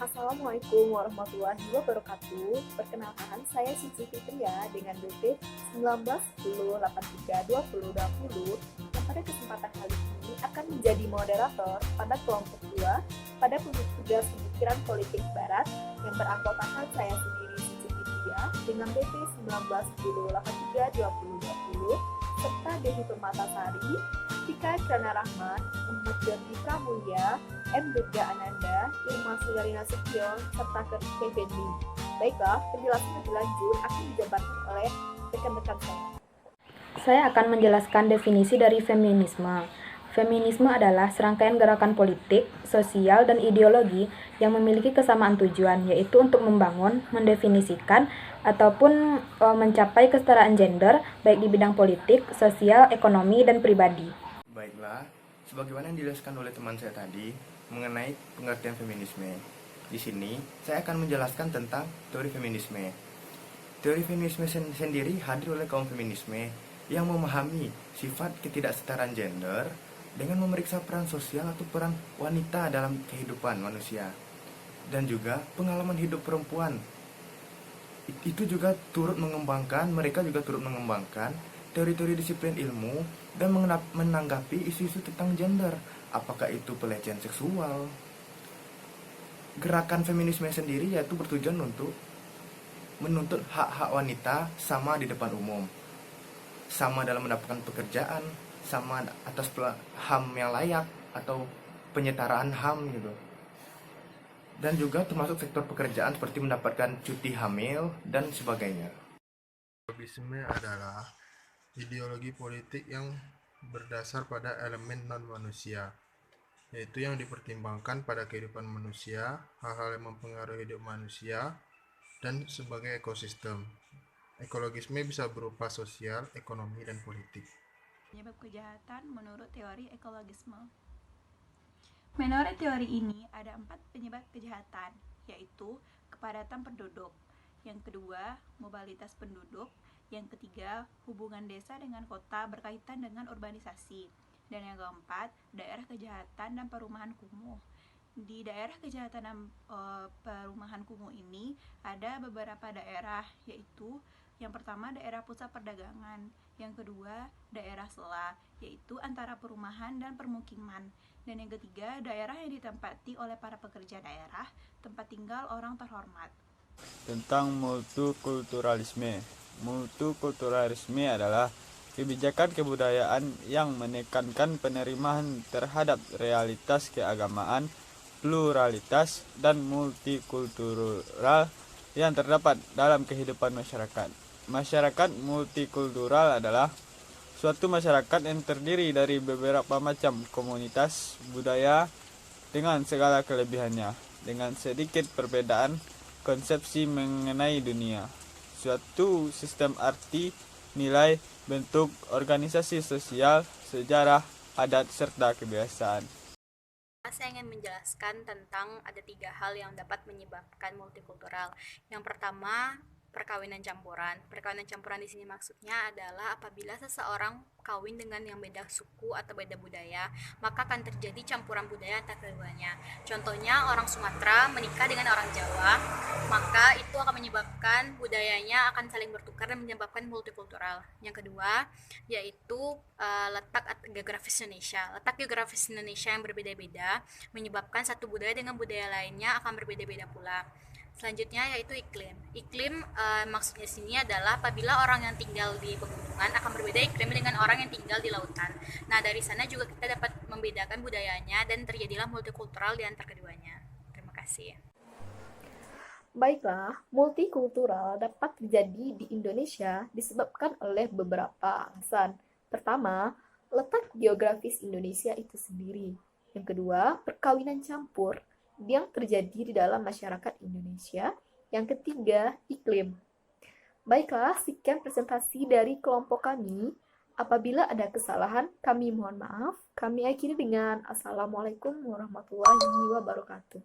Assalamualaikum warahmatullahi wabarakatuh. Perkenalkan, saya Cici Fitria dengan BP 1910832020 yang pada kesempatan kali ini akan menjadi moderator pada kelompok 2 pada tugas pemikiran politik barat yang beranggotakan saya sendiri Cici Fitria dengan BP 1910832020 serta Devi Permatasari, Tika Krana Rahman, Muhammad Jordi Pramulya, M. Durga Ananda, Irma Sundari Nasution, serta Kevin. Baiklah, penjelasan lebih lanjut akan dijabarkan oleh rekan-rekan saya. Saya akan menjelaskan definisi dari feminisme. Feminisme adalah serangkaian gerakan politik, sosial, dan ideologi yang memiliki kesamaan tujuan, yaitu untuk membangun, mendefinisikan, ataupun mencapai kesetaraan gender, baik di bidang politik, sosial, ekonomi, dan pribadi. Baiklah, sebagaimana yang dijelaskan oleh teman saya tadi mengenai pengertian feminisme. Di sini, saya akan menjelaskan tentang teori feminisme. Teori feminisme sendiri hadir oleh kaum feminisme yang memahami sifat ketidaksetaraan gender dengan memeriksa peran sosial atau peran wanita dalam kehidupan manusia. Dan juga pengalaman hidup perempuan. Itu juga mereka juga turut mengembangkan teori-teori disiplin ilmu dan menanggapi isu-isu tentang gender, apakah itu pelecehan seksual. Gerakan feminisme sendiri yaitu bertujuan untuk menuntut hak-hak wanita sama di depan umum, sama dalam mendapatkan pekerjaan, sama atas HAM yang layak atau penyetaraan HAM gitu. Dan juga termasuk sektor pekerjaan seperti mendapatkan cuti hamil dan sebagainya. Feminisme adalah ideologi politik yang berdasar pada elemen non-manusia, yaitu yang dipertimbangkan pada kehidupan manusia, hal-hal yang mempengaruhi hidup manusia, dan sebagai ekosistem. Ekologisme bisa berupa sosial, ekonomi, dan politik. Penyebab kejahatan menurut teori ekologisme. Menurut teori ini ada 4 penyebab kejahatan, yaitu kepadatan penduduk, yang kedua mobilitas penduduk, yang ketiga hubungan desa dengan kota berkaitan dengan urbanisasi, dan yang keempat daerah kejahatan dan perumahan kumuh. Di daerah kejahatan dan perumahan kumuh ini ada beberapa daerah, yaitu yang pertama daerah pusat perdagangan, yang kedua daerah sela, yaitu antara perumahan dan permukiman, dan yang ketiga daerah yang ditempati oleh para pekerja daerah, tempat tinggal orang terhormat. Tentang multikulturalisme. Multikulturalisme adalah kebijakan kebudayaan yang menekankan penerimaan terhadap realitas keagamaan, pluralitas, dan multikultural yang terdapat dalam kehidupan masyarakat. Masyarakat multikultural adalah suatu masyarakat yang terdiri dari beberapa macam komunitas budaya dengan segala kelebihannya, dengan sedikit perbedaan konsepsi mengenai dunia, suatu sistem arti, nilai, bentuk, organisasi sosial, sejarah, adat, serta kebiasaan. Saya ingin menjelaskan tentang ada 3 hal yang dapat menyebabkan multikultural. Yang pertama, perkawinan campuran. Perkawinan campuran di sini maksudnya adalah apabila seseorang kawin dengan yang beda suku atau beda budaya, maka akan terjadi campuran budaya antara keduanya. Contohnya orang Sumatera menikah dengan orang Jawa, maka itu akan menyebabkan budayanya akan saling bertukar dan menyebabkan multikultural. Yang kedua, yaitu letak geografis Indonesia. Letak geografis Indonesia yang berbeda-beda menyebabkan satu budaya dengan budaya lainnya akan berbeda-beda pula. Selanjutnya yaitu iklim. Iklim maksudnya sini adalah apabila orang yang tinggal di pegunungan akan berbeda iklim dengan orang yang tinggal di lautan. Nah, dari sana juga kita dapat membedakan budayanya dan terjadilah multikultural di antara keduanya. Terima kasih. Baiklah, multikultural dapat terjadi di Indonesia disebabkan oleh beberapa alasan. Pertama, letak geografis Indonesia itu sendiri. Yang kedua, perkawinan campur yang terjadi di dalam masyarakat Indonesia. Yang ketiga, iklim. Baiklah, sekian presentasi dari kelompok kami. Apabila ada kesalahan, kami mohon maaf. Kami akhiri dengan Assalamualaikum warahmatullahi wabarakatuh.